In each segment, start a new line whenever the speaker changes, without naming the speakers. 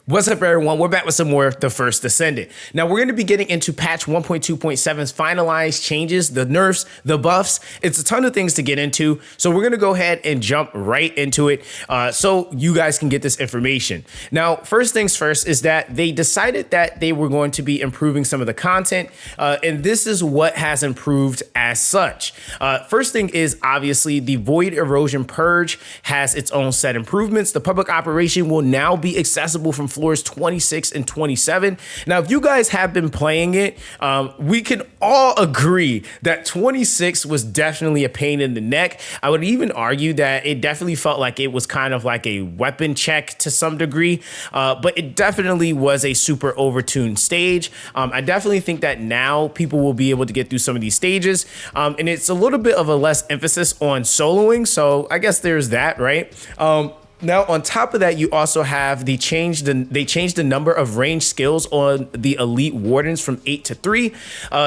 What's up, everyone? We're back with some more of the First Descendant. Now, we're going to be getting into patch 1.2.7's finalized changes, the nerfs, the buffs. It's a ton of things to get into, so we're going to go ahead and jump right into it so you guys can get this information. Now, first things first is that they decided that they were going to be improving some of the content, and this is what has improved as such. First thing is, obviously, the Void Erosion Purge has its own set improvements. The public operation will now be accessible from floors 26 and 27. Now, if you guys have been playing it, we can all agree that 26 was definitely a pain in the neck. I would even argue that it definitely felt like it was kind of like a weapon check to some degree, but it definitely was a super overtuned stage. I definitely think that now people will be able to get through some of these stages, and it's a little bit of a less emphasis on soloing, so I guess there's that, right? Now, on top of that, you also have they changed the number of range skills on the elite wardens from 8 to 3.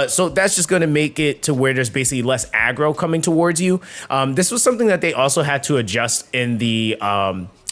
So that's just going to make it to where there's basically less aggro coming towards you. This was something that they also had to adjust in the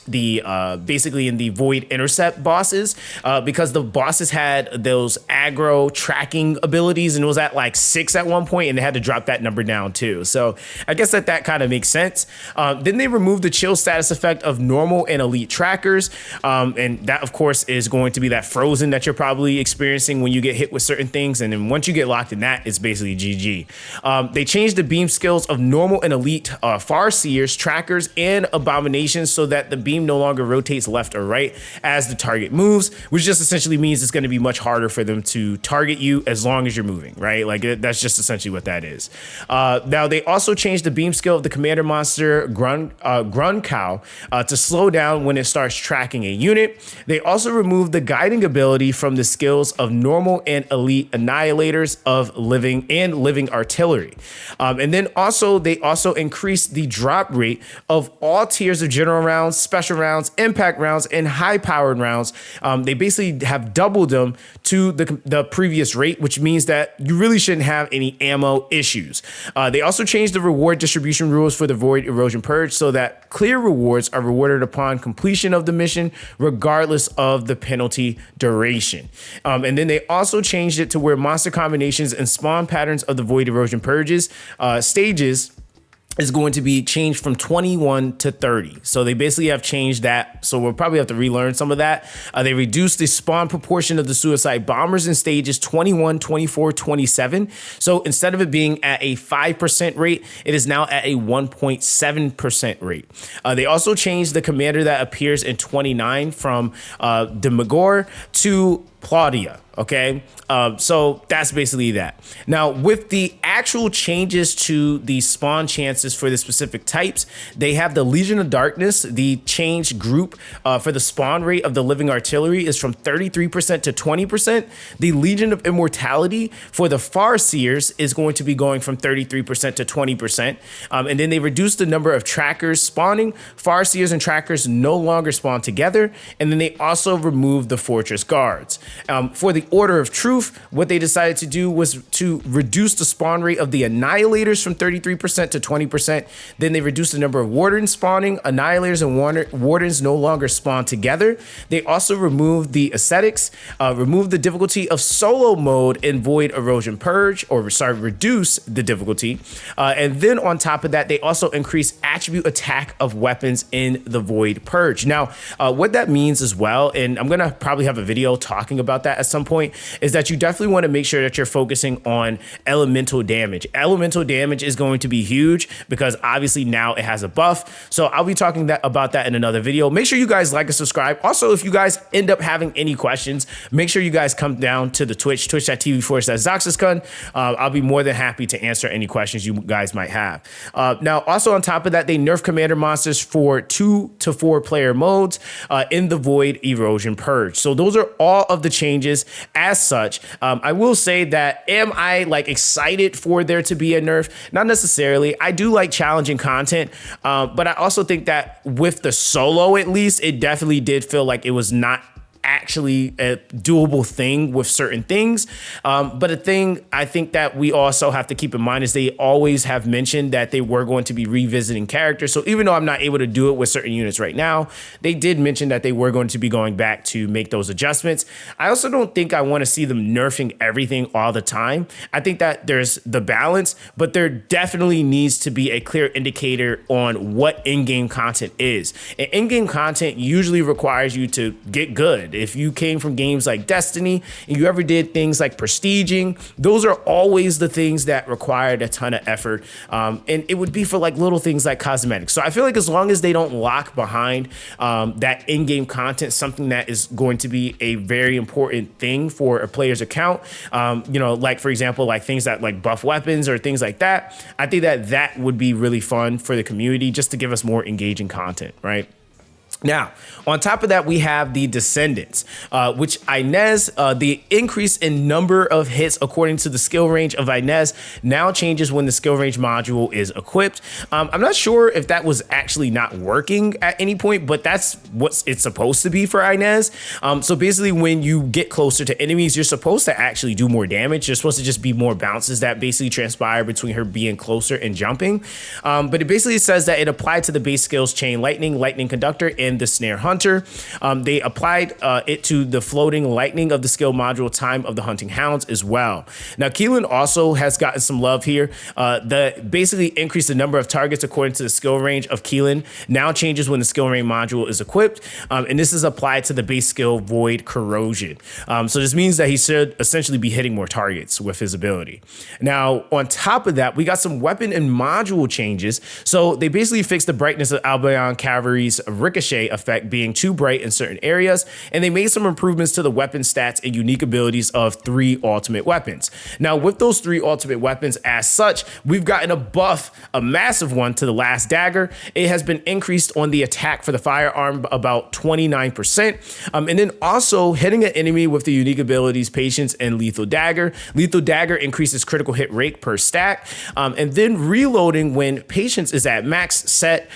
basically in the void intercept bosses, because the bosses had those aggro tracking abilities, and it was at like 6 at one point, and they had to drop that number down too. So I guess that kind of makes sense. Then they removed the chill status effect of normal and elite trackers, and that of course is going to be that frozen that you're probably experiencing when you get hit with certain things, and then once you get locked in that, it's basically GG. They changed the beam skills of normal and elite farseers, trackers, and abominations so that the beam no longer rotates left or right as the target moves, which just essentially means it's going to be much harder for them to target you as long as you're moving, right? Like that's just essentially what that is. Now they also changed the beam skill of the commander monster Gruncow to slow down when it starts tracking a unit. They also removed the guiding ability from the skills of normal and elite annihilators of living artillery. And then also they also increased the drop rate of all tiers of general rounds, special rounds, impact rounds, and high-powered rounds. They basically have doubled them to the previous rate, which means that you really shouldn't have any ammo issues. They also changed the reward distribution rules for the Void Erosion Purge so that clear rewards are rewarded upon completion of the mission, regardless of the penalty duration. And then they also changed it to where monster combinations and spawn patterns of the Void Erosion Purges stages is going to be changed from 21 to 30. So they basically have changed that. So we'll probably have to relearn some of that. They reduced the spawn proportion of the suicide bombers in stages 21, 24, 27. So instead of it being at a 5% rate, it is now at a 1.7% rate. They also changed the commander that appears in 29 from Demagor to Claudia. Okay, so that's basically that. Now, with the actual changes to the spawn chances for the specific types, they have the Legion of Darkness. The change group for the spawn rate of the living artillery is from 33% to 20%. The Legion of Immortality for the Farseers is going to be going from 33% to 20%. And then they reduced the number of trackers spawning. Farseers and trackers no longer spawn together. And then they also removed the Fortress Guards. For the Order of Truth, what they decided to do was to reduce the spawn rate of the Annihilators from 33% to 20%. Then they reduced the number of Wardens spawning. Annihilators and Wardens no longer spawn together. They also removed the Ascetics, removed the difficulty of solo mode in Void Erosion Purge, reduce the difficulty. And then on top of that, they also increased attribute attack of weapons in the Void Purge. Now, what that means as well, and I'm going to probably have a video talking about that at some point, is that you definitely want to make sure that you're focusing on elemental damage. Elemental damage is going to be huge because obviously now it has a buff. So I'll be talking about that in another video. Make sure you guys like and subscribe. Also, if you guys end up having any questions, make sure you guys come down to the twitch.tv/ZoxysCun. I'll be more than happy to answer any questions you guys might have. Now, also on top of that, they nerf commander monsters for 2 to 4 player modes in the Void Erosion Purge. So those are all of the changes as such. I will say that, am I like excited for there to be a nerf? Not necessarily. I do like challenging content, but I also think that with the solo, at least, it definitely did feel like it was not actually a doable thing with certain things. But a thing I think that we also have to keep in mind is they always have mentioned that they were going to be revisiting characters. So even though I'm not able to do it with certain units right now, they did mention that they were going to be going back to make those adjustments. I also don't think I want to see them nerfing everything all the time. I think that there's the balance, but there definitely needs to be a clear indicator on what in-game content is. And in-game content usually requires you to get good. If you came from games like Destiny and you ever did things like prestiging, those are always the things that required a ton of effort. And it would be for like little things like cosmetics. So I feel like as long as they don't lock behind that in-game content, something that is going to be a very important thing for a player's account, like for example, like things that like buff weapons or things like that, I think that that would be really fun for the community just to give us more engaging content, right? Now, on top of that, we have the Descendants, which Inez, the increase in number of hits according to the skill range of Inez now changes when the skill range module is equipped. I'm not sure if that was actually not working at any point, but that's what it's supposed to be for Inez. So basically, when you get closer to enemies, you're supposed to actually do more damage. You're supposed to just be more bounces that basically transpire between her being closer and jumping. But it basically says that it applied to the base skills Chain Lightning, Lightning Conductor, and the Snare Hunter. They applied it to the floating lightning of the skill module Time of the Hunting Hounds as well. Now, Keelan also has gotten some love here. Basically increased the number of targets according to the skill range of Keelan now changes when the skill range module is equipped. And this is applied to the base skill Void Corrosion. So this means that he should essentially be hitting more targets with his ability. Now, on top of that, we got some weapon and module changes. So they basically fixed the brightness of Albion Cavalry's ricochet effect being too bright in certain areas, and they made some improvements to the weapon stats and unique abilities of 3 ultimate weapons. Now, with those 3 ultimate weapons as such, we've gotten a buff, a massive one, to the last dagger. It has been increased on the attack for the firearm about 29%. And then also hitting an enemy with the unique abilities Patience and Lethal Dagger. Lethal Dagger increases critical hit rate per stack. And then reloading when Patience is at max stats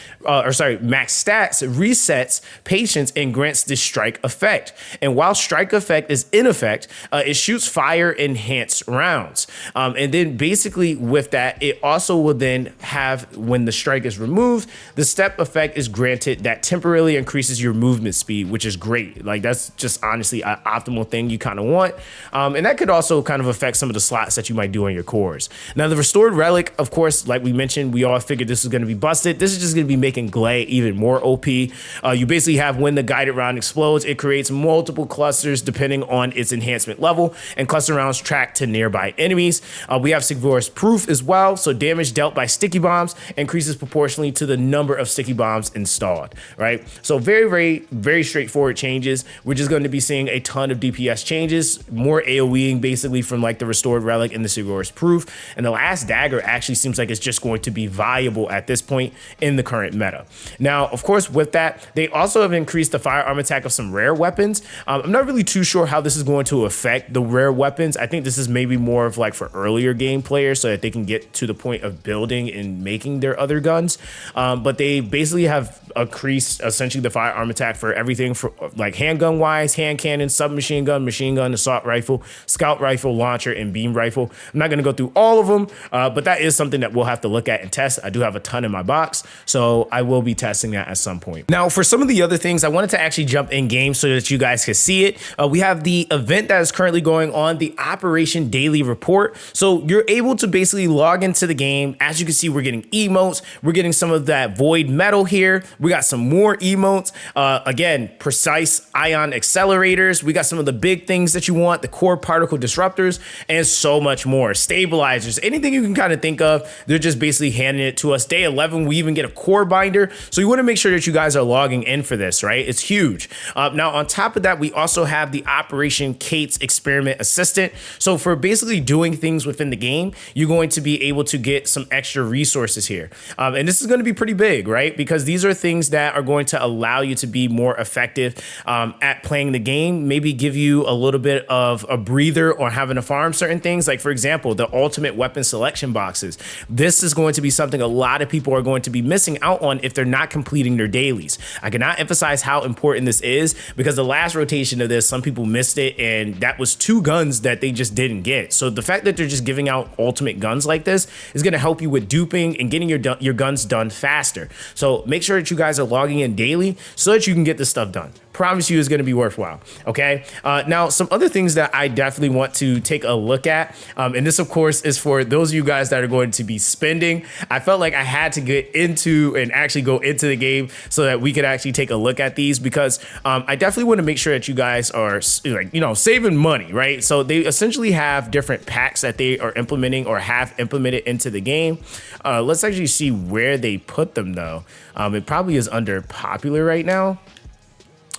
resets Patience and grants the strike effect. And while strike effect is in effect, it shoots fire enhanced rounds. And then basically with that, it also will then have, when the strike is removed, the step effect is granted that temporarily increases your movement speed, which is great. Like that's just honestly an optimal thing you kind of want. And that could also kind of affect some of the slots that you might do on your cores. Now the restored relic, of course, like we mentioned, we all figured this was going to be busted. This is just going to be making Glay even more OP. You basically have when the guided round explodes, it creates multiple clusters depending on its enhancement level, and cluster rounds track to nearby enemies. We have Sigvor's Proof as well, so damage dealt by sticky bombs increases proportionally to the number of sticky bombs installed, right? So very, very, very straightforward changes. We're just going to be seeing a ton of DPS changes, more AoEing basically from like the restored relic and the Sigvor's Proof, and the last dagger actually seems like it's just going to be viable at this point in the current meta. Now, of course, with that, they also have increased the firearm attack of some rare weapons. I'm not really too sure how this is going to affect the rare weapons. I think this is maybe more of like for earlier game players so that they can get to the point of building and making their other guns. But they basically have increased essentially the firearm attack for everything for like handgun wise, hand cannon, submachine gun, machine gun, assault rifle, scout rifle, launcher, and beam rifle. I'm not going to go through all of them, but that is something that we'll have to look at and test. I do have a ton in my box, so I will be testing that at some point. Now, for some of the other things, I wanted to actually jump in game so that you guys can see it. We have the event that is currently going on, the Operation Daily Report. So you're able to basically log into the game. As you can see, we're getting emotes. We're getting some of that void metal here. We got some more emotes. Again, precise ion accelerators. We got some of the big things that you want, the core particle disruptors, and so much more. Stabilizers, anything you can kind of think of, they're just basically handing it to us. Day 11, we even get a core binder. So you want to make sure that you guys are logging in for this, right? It's huge. Now, on top of that, we also have the Operation Kate's Experiment Assistant. So for basically doing things within the game, you're going to be able to get some extra resources here. And this is going to be pretty big, right? Because these are things that are going to allow you to be more effective at playing the game, maybe give you a little bit of a breather or having to farm certain things. Like, for example, the ultimate weapon selection boxes. This is going to be something a lot of people are going to be missing out on if they're not completing their dailies. I cannot emphasize how important this is, because the last rotation of this, some people missed it, and that was 2 guns that they just didn't get. So the fact that they're just giving out ultimate guns like this is going to help you with duping and getting your guns done faster. So make sure that you guys are logging in daily so that you can get this stuff done. Promise you, is going to be worthwhile. Okay. Now, some other things that I definitely want to take a look at, and this, of course, is for those of you guys that are going to be spending. I felt like I had to get into and actually go into the game so that we could actually take a look at these, because I definitely want to make sure that you guys are, like, you know, saving money, right? So they essentially have different packs that they are implementing or have implemented into the game. Let's actually see where they put them, though. It probably is under popular right now.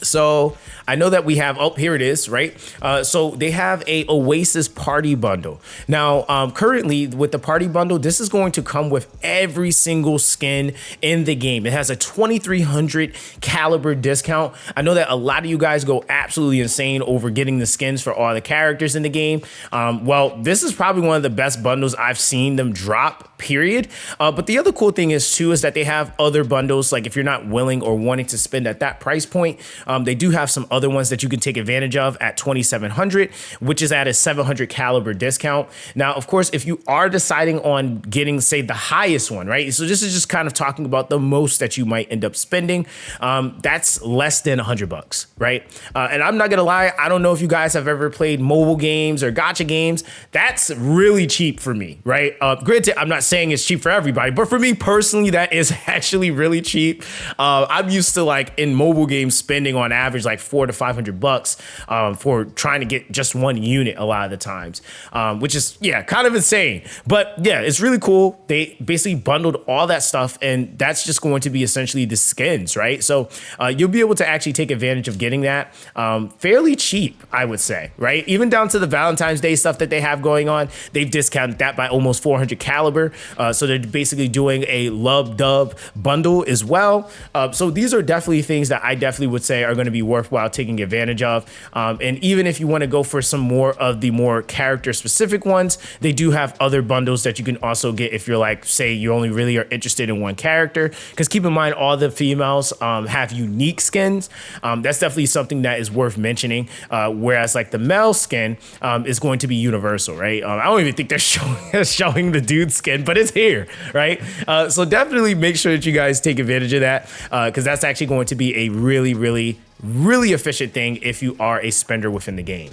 So I know that we have, oh, here it is, right? So they have a Oasis party bundle. Now, currently with the party bundle, this is going to come with every single skin in the game. It has a 2300 caliber discount. I know that a lot of you guys go absolutely insane over getting the skins for all the characters in the game. Well, this is probably one of the best bundles I've seen them drop, period. But the other cool thing is too, is that they have other bundles. Like if you're not willing or wanting to spend at that price point, they do have some other ones that you can take advantage of at 2700, which is at a 700 caliber discount. Now, of course, if you are deciding on getting, say, the highest one, right? So this is just kind of talking about the most that you might end up spending. That's less than $100, right? And I'm not gonna lie, I don't know if you guys have ever played mobile games or gacha games. That's really cheap for me, right? Granted, I'm not saying it's cheap for everybody, but for me personally, that is actually really cheap. I'm used to, like, in mobile games spending on average like $400 to $500 for trying to get just one unit a lot of the times, which is, yeah, kind of insane. But yeah, it's really cool. They basically bundled all that stuff, and that's just going to be essentially the skins, right? So you'll be able to actually take advantage of getting that fairly cheap, I would say, right? Even down to the Valentine's Day stuff that they have going on, they've discounted that by almost 400 caliber. So they're basically doing a love dub bundle as well. So these are definitely things that I definitely would say are going to be worthwhile taking advantage of. And even if you want to go for some more of the more character specific ones, they do have other bundles that you can also get if you're like, say, you only really are interested in one character. Because keep in mind, all the females have unique skins. That's definitely something that is worth mentioning. Whereas like the male skin is going to be universal, right? I don't even think they're showing the dude skin, but it's here, right? So definitely make sure that you guys take advantage of that, because that's actually going to be a really efficient thing if you are a spender within the game.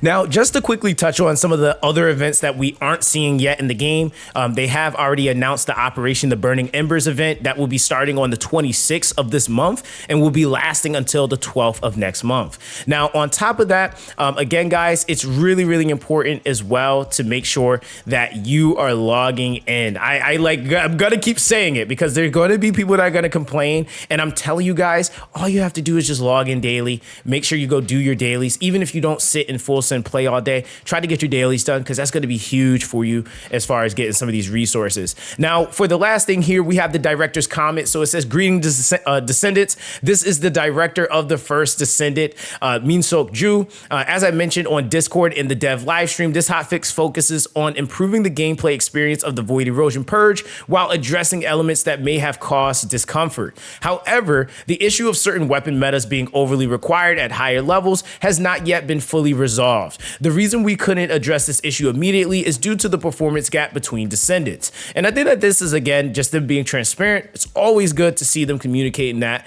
Now, just to quickly touch on some of the other events that we aren't seeing yet in the game, they have already announced the Operation the Burning Embers event that will be starting on the 26th of this month and will be lasting until the 12th of next month. Now, on top of that, again, guys, it's really important as well to make sure that you are logging in. I'm gonna keep saying it because there are going to be people that are going to complain, and I'm telling you guys, all you have to do is just log in daily. Make sure you go do your dailies, even if you don't sit in full and play all day. Try to get your dailies done, because that's going to be huge for you as far as getting some of these resources. Now, for the last thing here, we have the director's comment. So it says, "Greetings, Descendants. This is the director of the First Descendant, Min Sok Ju. As I mentioned on Discord in the dev live stream, this hotfix focuses on improving the gameplay experience of the Void Erosion Purge while addressing elements that may have caused discomfort. However, the issue of certain weapon metas being overly required at higher levels has not yet been fully resolved. The reason we couldn't address this issue immediately is due to the performance gap between Descendants." And I think that this is, again, just them being transparent. It's always good to see them communicating that,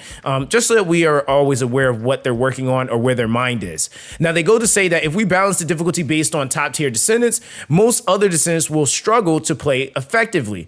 just so that we are always aware of what they're working on or where their mind is. Now, they go to say that if we balance the difficulty based on top tier Descendants, most other Descendants will struggle to play effectively.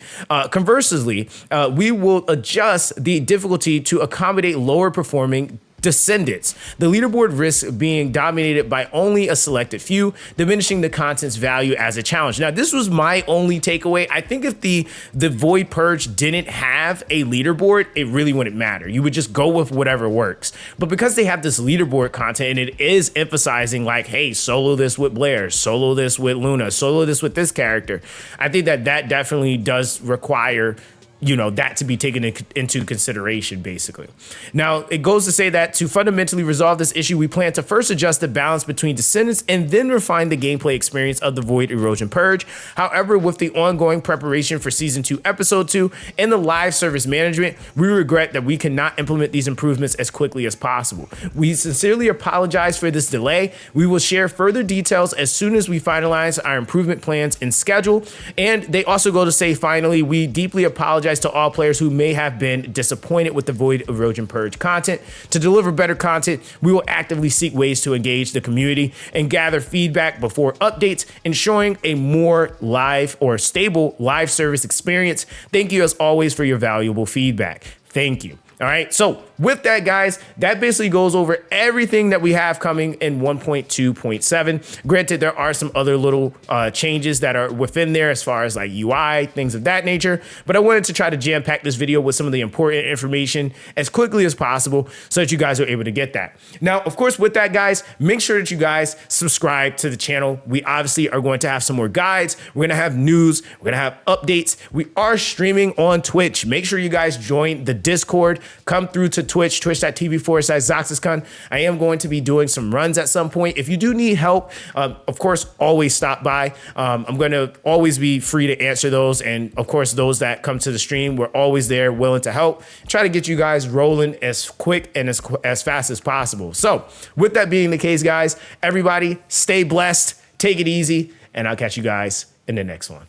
Conversely, we will adjust the difficulty to accommodate lower performing Descendants. The leaderboard risks being dominated by only a selected few, diminishing the content's value as a challenge. Now, this was my only takeaway. I think if the Void Purge didn't have a leaderboard, it really wouldn't matter. You would just go with whatever works. But because they have this leaderboard content, and it is emphasizing like, hey, solo this with Blair, solo this with Luna, solo this with this character, I think that that definitely does require that to be taken into consideration, basically. Now, it goes to say that to fundamentally resolve this issue, we plan to first adjust the balance between Descendants and then refine the gameplay experience of the Void Erosion Purge. However, with the ongoing preparation for Season 2, Episode 2, and the live service management, we regret that we cannot implement these improvements as quickly as possible. We sincerely apologize for this delay. We will share further details as soon as we finalize our improvement plans and schedule. And they also go to say, finally, we deeply apologize to all players who may have been disappointed with the Void Erosion Purge content. To deliver better content, we will actively seek ways to engage the community and gather feedback before updates, ensuring a more live or stable live service experience. Thank you as always for your valuable feedback. Thank you. All right, so with that, guys, that basically goes over everything that we have coming in 1.2.7. Granted, there are some other little changes that are within there as far as like UI, things of that nature, but I wanted to try to jam pack this video with some of the important information as quickly as possible so that you guys are able to get that. Now, of course, with that, guys, make sure that you guys subscribe to the channel. We obviously are going to have some more guides. We're going to have news. We're going to have updates. We are streaming on Twitch. Make sure you guys join the Discord. Come through to Twitch, twitch.tv/ZoxysCon. I am going to be doing some runs at some point. If you do need help, of course, always stop by. I'm going to always be free to answer those. And of course, those that come to the stream, we're always there willing to help. Try to get you guys rolling as quick and as fast as possible. So with that being the case, guys, everybody stay blessed, take it easy, and I'll catch you guys in the next one.